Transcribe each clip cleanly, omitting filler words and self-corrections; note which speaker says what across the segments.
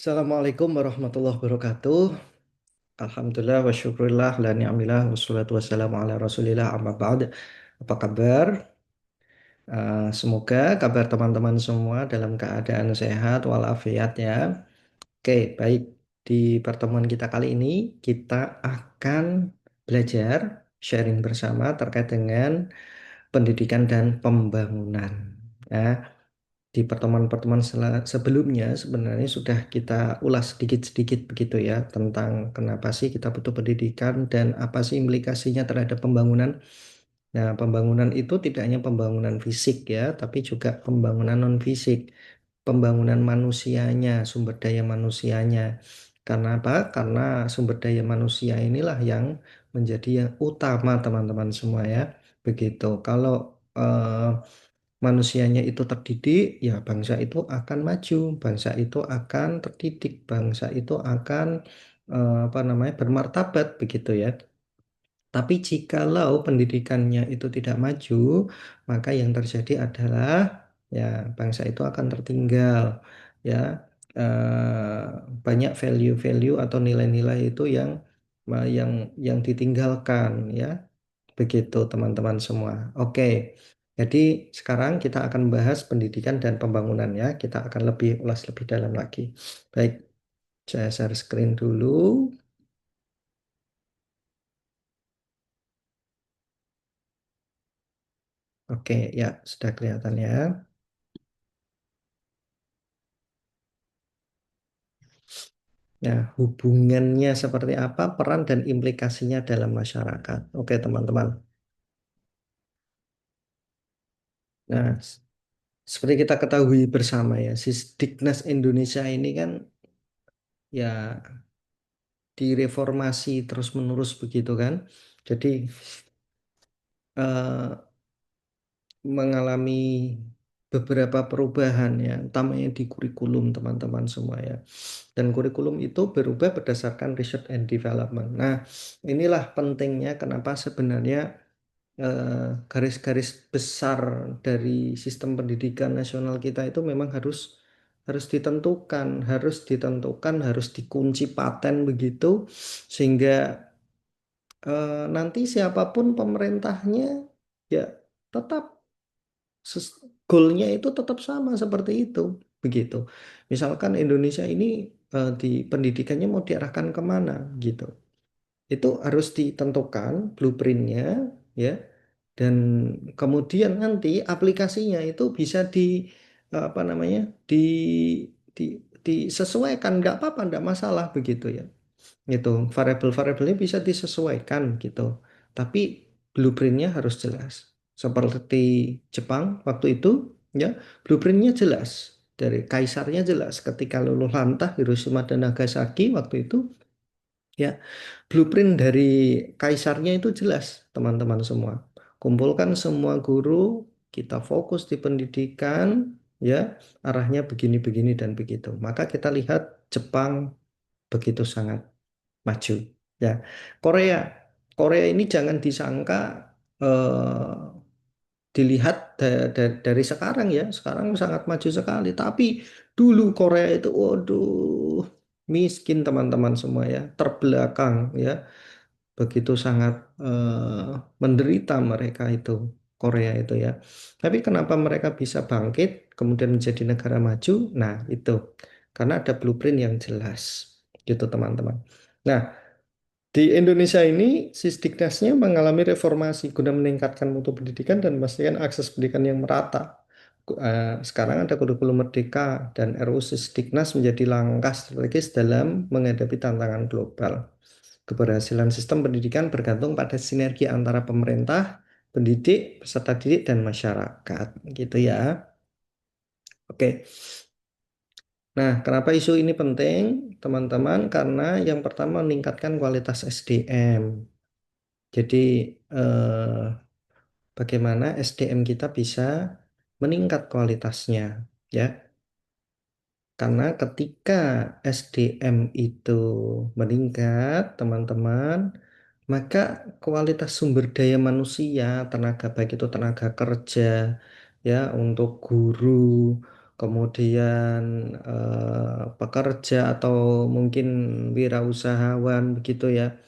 Speaker 1: Assalamualaikum warahmatullahi wabarakatuh. Alhamdulillah wa syukurillah la ni'amillah wassalatu wassalamu ala rasulillah amma ba'd. Apa kabar? Semoga kabar teman-teman semua dalam keadaan sehat walafiat ya. Oke, baik. Di pertemuan kita kali ini kita akan belajar sharing bersama terkait dengan pendidikan dan pembangunan. Ya, di pertemuan-pertemuan sebelumnya sebenarnya sudah kita ulas sedikit-sedikit begitu ya tentang kenapa sih kita butuh pendidikan dan apa sih implikasinya terhadap pembangunan. Nah, pembangunan itu tidak hanya pembangunan fisik ya, tapi juga pembangunan non fisik, pembangunan manusianya, sumber daya manusianya. Karena apa? Karena sumber daya manusia inilah yang menjadi yang utama teman-teman semua ya. Begitu. Kalau manusianya itu terdidik, ya bangsa itu akan maju, bangsa itu akan terdidik, bangsa itu akan apa namanya bermartabat begitu ya. Tapi jikalau pendidikannya itu tidak maju, maka yang terjadi adalah ya bangsa itu akan tertinggal ya. Banyak value-value atau nilai-nilai itu yang yang ditinggalkan ya. Begitu teman-teman semua. Oke, jadi sekarang kita akan bahas pendidikan dan pembangunan ya. Kita akan lebih ulas lebih dalam lagi. Baik, saya share screen dulu. Oke, ya sudah kelihatan ya. Nah, hubungannya seperti apa, peran dan implikasinya dalam masyarakat. Oke, teman-teman. Nah, seperti kita ketahui bersama ya, Sisdiknas Indonesia ini kan ya direformasi terus-menerus begitu kan. Jadi eh, mengalami beberapa perubahan ya, utamanya di kurikulum teman-teman semua ya. Dan kurikulum itu berubah berdasarkan research and development. Nah, inilah pentingnya kenapa sebenarnya garis-garis besar dari sistem pendidikan nasional kita itu memang harus harus ditentukan, harus dikunci paten begitu sehingga nanti siapapun pemerintahnya ya tetap goalnya itu tetap sama seperti itu begitu. Misalkan Indonesia ini di pendidikannya mau diarahkan kemana gitu, itu harus ditentukan blueprintnya ya, dan kemudian nanti aplikasinya itu bisa apa namanya di di disesuaikan, nggak apa-apa, nggak masalah begitu ya. Itu variabel-variabelnya bisa disesuaikan gitu. Tapi blueprintnya harus jelas. Seperti Jepang waktu itu ya, blueprintnya jelas. Dari kaisarnya jelas ketika luluh lantah Hiroshima dan Nagasaki waktu itu ya, blueprint dari kaisarnya itu jelas teman-teman semua. Kumpulkan semua guru, kita fokus di pendidikan ya, arahnya begini begini dan begitu. Maka kita lihat Jepang begitu sangat maju ya. Korea Korea ini jangan disangka eh, dilihat dari sekarang ya, sekarang sangat maju sekali, tapi dulu Korea itu waduh miskin teman-teman semua ya, terbelakang ya, begitu sangat menderita mereka itu, Korea itu ya. Tapi kenapa mereka bisa bangkit kemudian menjadi negara maju? Nah itu karena ada blueprint yang jelas gitu teman-teman. Nah, di Indonesia ini, Sisdiknasnya mengalami reformasi guna meningkatkan mutu pendidikan dan memastikan akses pendidikan yang merata. Sekarang ada kurikulum merdeka dan RUU Sisdiknas menjadi langkah strategis dalam menghadapi tantangan global. Keberhasilan sistem pendidikan bergantung pada sinergi antara pemerintah, pendidik, peserta didik, dan masyarakat. Gitu ya. Oke. Nah, kenapa isu ini penting, teman-teman? Karena yang pertama meningkatkan kualitas SDM. Jadi eh, bagaimana SDM kita bisa meningkat kualitasnya, ya? Karena ketika SDM itu meningkat, teman-teman, maka kualitas sumber daya manusia, tenaga baik itu tenaga kerja, ya, untuk guru, kemudian pekerja atau mungkin wirausahawan begitu ya,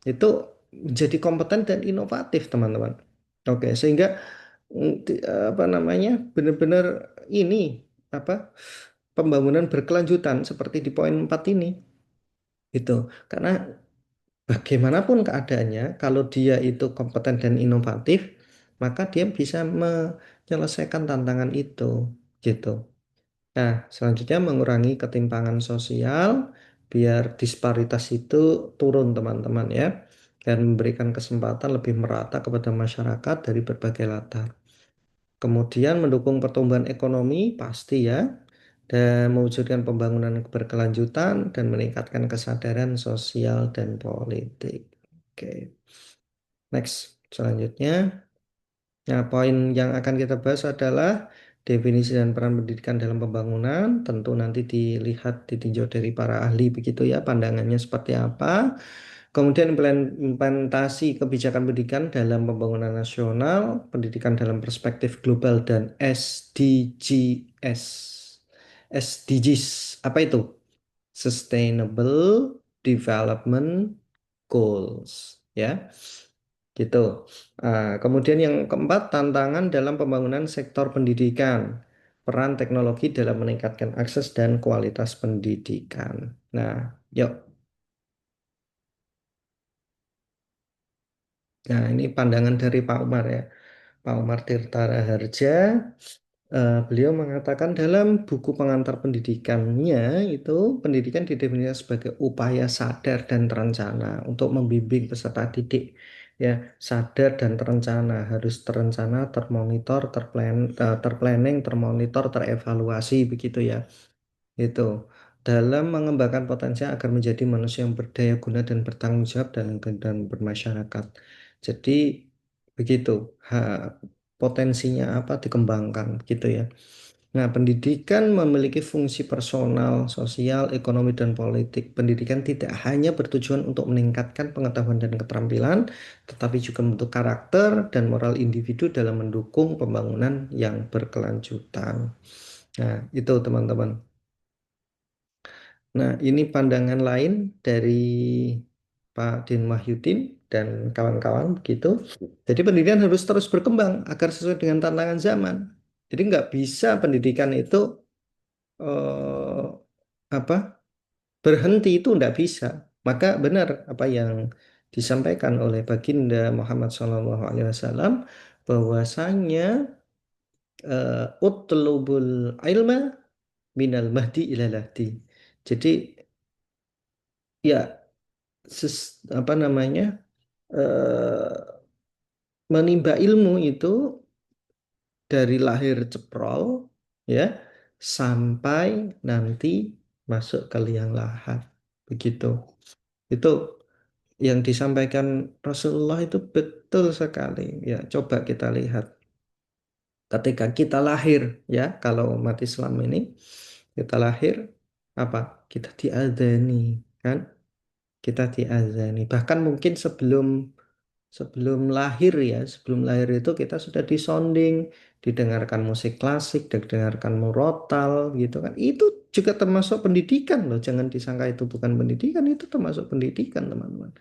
Speaker 1: itu menjadi kompeten dan inovatif teman-teman. Oke, sehingga apa namanya benar-benar ini apa pembangunan berkelanjutan seperti di poin 4 ini itu karena bagaimanapun keadaannya kalau dia itu kompeten dan inovatif maka dia bisa menyelesaikan tantangan itu gitu. Nah, selanjutnya mengurangi ketimpangan sosial biar disparitas itu turun teman-teman ya dan memberikan kesempatan lebih merata kepada masyarakat dari berbagai latar. Kemudian mendukung pertumbuhan ekonomi pasti ya dan mewujudkan pembangunan berkelanjutan dan meningkatkan kesadaran sosial dan politik. Oke, next. Selanjutnya, nah, poin yang akan kita bahas adalah definisi dan peran pendidikan dalam pembangunan. Tentu nanti dilihat, ditinjau dari para ahli begitu ya, pandangannya seperti apa. Kemudian implementasi kebijakan pendidikan dalam pembangunan nasional, pendidikan dalam perspektif global dan SDGs. SDGs, apa itu? Sustainable Development Goals, ya. Gitu. Kemudian yang keempat, tantangan dalam pembangunan sektor pendidikan. Peran teknologi dalam meningkatkan akses dan kualitas pendidikan. Nah, yuk. Nah, ini pandangan dari Pak Umar ya. Pak Umar Tirta Raharja. Beliau mengatakan dalam buku pengantar pendidikannya itu pendidikan didefinisikan sebagai upaya sadar dan terencana untuk membimbing peserta didik ya sadar dan terencana harus terencana termonitor terplanning termonitor terevaluasi begitu ya itu dalam mengembangkan potensi agar menjadi manusia yang berdaya guna dan bertanggung jawab dalam kehidupan bermasyarakat. Jadi begitu, potensinya apa dikembangkan gitu ya. Nah, pendidikan memiliki fungsi personal, sosial, ekonomi, dan politik. Pendidikan tidak hanya bertujuan untuk meningkatkan pengetahuan dan keterampilan, tetapi juga membentuk karakter dan moral individu dalam mendukung pembangunan yang berkelanjutan. Nah, itu teman-teman. Nah, ini pandangan lain dari Pak Din Mahyudin dan kawan-kawan gitu. Jadi pendidikan harus terus berkembang agar sesuai dengan tantangan zaman. Jadi nggak bisa pendidikan itu eh, apa berhenti itu nggak bisa. Maka benar apa yang disampaikan oleh Baginda Muhammad SAW bahwasanya utlubul ilma minal mahdi ilal lahdi. Jadi ya apa namanya eh, menimba ilmu itu dari lahir ceprol ya sampai nanti masuk ke liang lahat begitu itu yang disampaikan Rasulullah itu betul sekali ya coba kita lihat ketika kita lahir ya kalau umat Islam ini kita lahir apa kita diadzani kan kita diazani. Bahkan mungkin sebelum sebelum lahir ya, sebelum lahir itu kita sudah disonding, didengarkan musik klasik, didengarkan murotal gitu kan. Itu juga termasuk pendidikan loh. Jangan disangka itu bukan pendidikan, itu termasuk pendidikan teman-teman.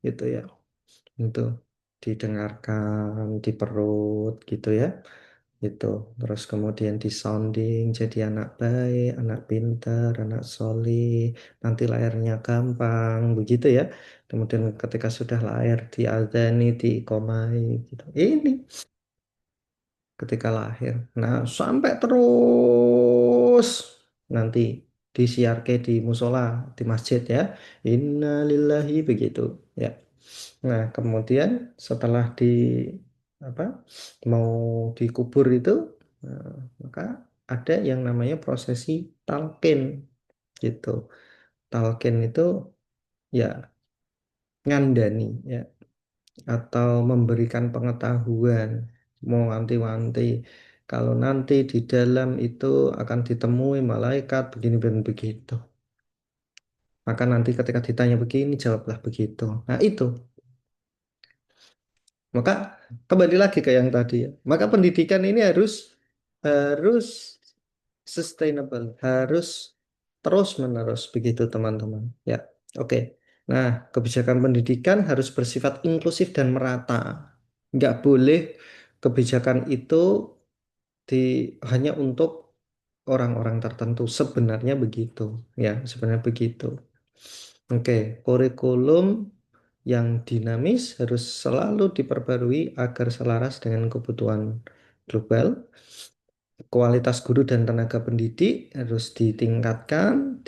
Speaker 1: Gitu ya. Itu didengarkan di perut gitu ya. Itu terus kemudian disounding jadi anak baik, anak pintar, anak solih, nanti lahirnya gampang begitu ya. Kemudian ketika sudah lahir diadzani, diikomai gitu. Ini ketika lahir. Nah, sampai terus nanti disiarke di musola, di masjid ya. Innalillahi begitu ya. Nah, kemudian setelah di apa mau dikubur itu, nah, maka ada yang namanya prosesi talqin gitu. Talqin itu ya ngandani ya atau memberikan pengetahuan, mau wanti-wanti. Kalau nanti di dalam itu akan ditemui malaikat begini dan begitu. Maka nanti ketika ditanya begini, jawablah begitu. Nah, itu. Maka kembali lagi ke yang tadi ya. Maka pendidikan ini harus harus sustainable, harus terus-menerus begitu teman-teman. Ya, oke. Nah, kebijakan pendidikan harus bersifat inklusif dan merata. Nggak boleh kebijakan itu hanya untuk orang-orang tertentu. Sebenarnya begitu, ya, sebenarnya begitu. Oke, kurikulum yang dinamis harus selalu diperbarui agar selaras dengan kebutuhan global. Kualitas guru dan tenaga pendidik harus ditingkatkan,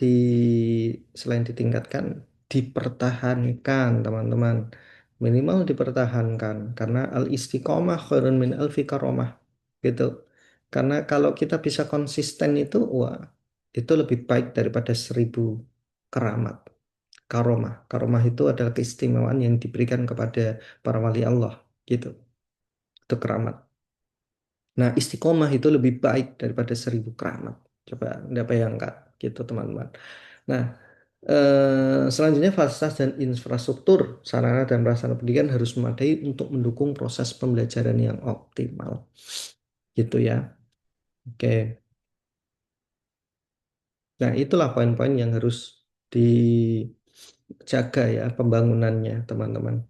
Speaker 1: selain ditingkatkan, dipertahankan, teman-teman. Minimal dipertahankan karena al-istiqomah khairun min alfi karomah gitu. Karena kalau kita bisa konsisten itu, wah, itu lebih baik daripada 1.000 keramat. Karomah. Karomah itu adalah keistimewaan yang diberikan kepada para wali Allah gitu. Itu keramat. Nah, istiqomah itu lebih baik daripada 1.000 keramat. Coba Anda bayangkan, gitu teman-teman. Nah, selanjutnya fasilitas dan infrastruktur sarana dan prasarana pendidikan harus memadai untuk mendukung proses pembelajaran yang optimal. Gitu ya. Oke. Nah, itulah poin-poin yang harus dijaga ya pembangunannya, teman-teman.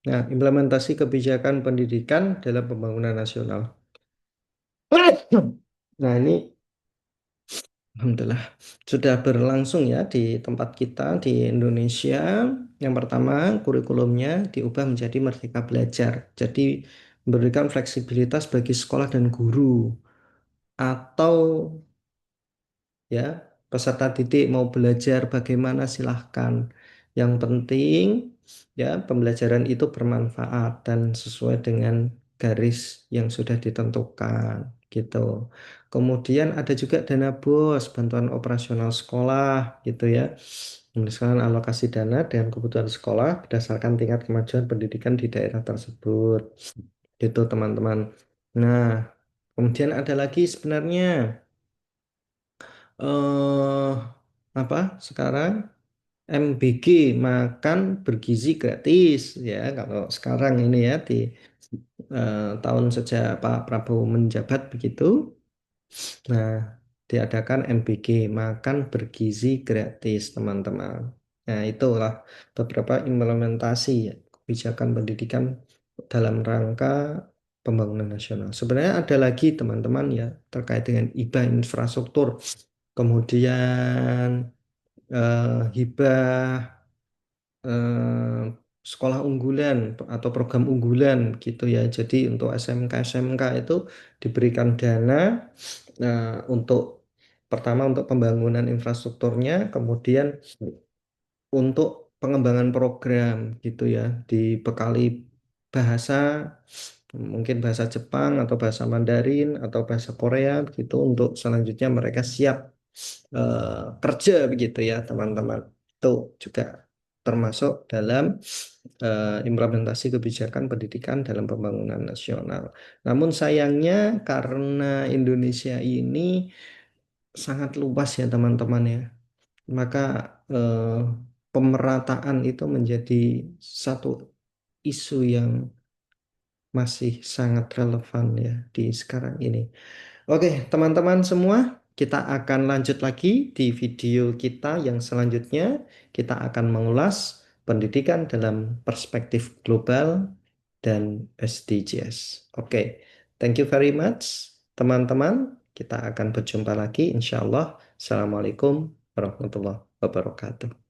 Speaker 1: Nah, implementasi kebijakan pendidikan dalam pembangunan nasional. Nah, ini alhamdulillah sudah berlangsung ya di tempat kita di Indonesia. Yang pertama, kurikulumnya diubah menjadi Merdeka Belajar. Jadi memberikan fleksibilitas bagi sekolah dan guru atau ya peserta didik mau belajar bagaimana silahkan. Yang penting ya pembelajaran itu bermanfaat dan sesuai dengan garis yang sudah ditentukan gitu. Kemudian ada juga dana BOS, bantuan operasional sekolah gitu ya. Misalkan alokasi dana dengan kebutuhan sekolah berdasarkan tingkat kemajuan pendidikan di daerah tersebut. Gitu teman-teman. Nah, kemudian ada lagi sebenarnya eh apa sekarang MBG, makan bergizi gratis ya kalau sekarang ini ya di tahun sejak Pak Prabowo menjabat begitu. Nah, diadakan MBG, makan bergizi gratis teman-teman. Nah, itulah beberapa implementasi ya, kebijakan pendidikan dalam rangka pembangunan nasional. Sebenarnya ada lagi teman-teman ya terkait dengan hibah infrastruktur, kemudian hibah sekolah unggulan atau program unggulan gitu ya. Jadi untuk SMK itu diberikan dana untuk pertama untuk pembangunan infrastrukturnya, kemudian untuk pengembangan program gitu ya, dibekali bahasa mungkin bahasa Jepang atau bahasa Mandarin atau bahasa Korea begitu untuk selanjutnya mereka siap kerja begitu ya teman-teman. Itu juga termasuk dalam implementasi kebijakan pendidikan dalam pembangunan nasional. Namun sayangnya karena Indonesia ini sangat luas ya teman-teman ya, maka eh, pemerataan itu menjadi satu isu yang masih sangat relevan ya di sekarang ini. Oke, teman-teman semua, kita akan lanjut lagi di video kita yang selanjutnya. Kita akan mengulas pendidikan dalam perspektif global dan SDGs. Oke, thank you very much, teman-teman. Kita akan berjumpa lagi, insya Allah. Assalamualaikum warahmatullahi wabarakatuh.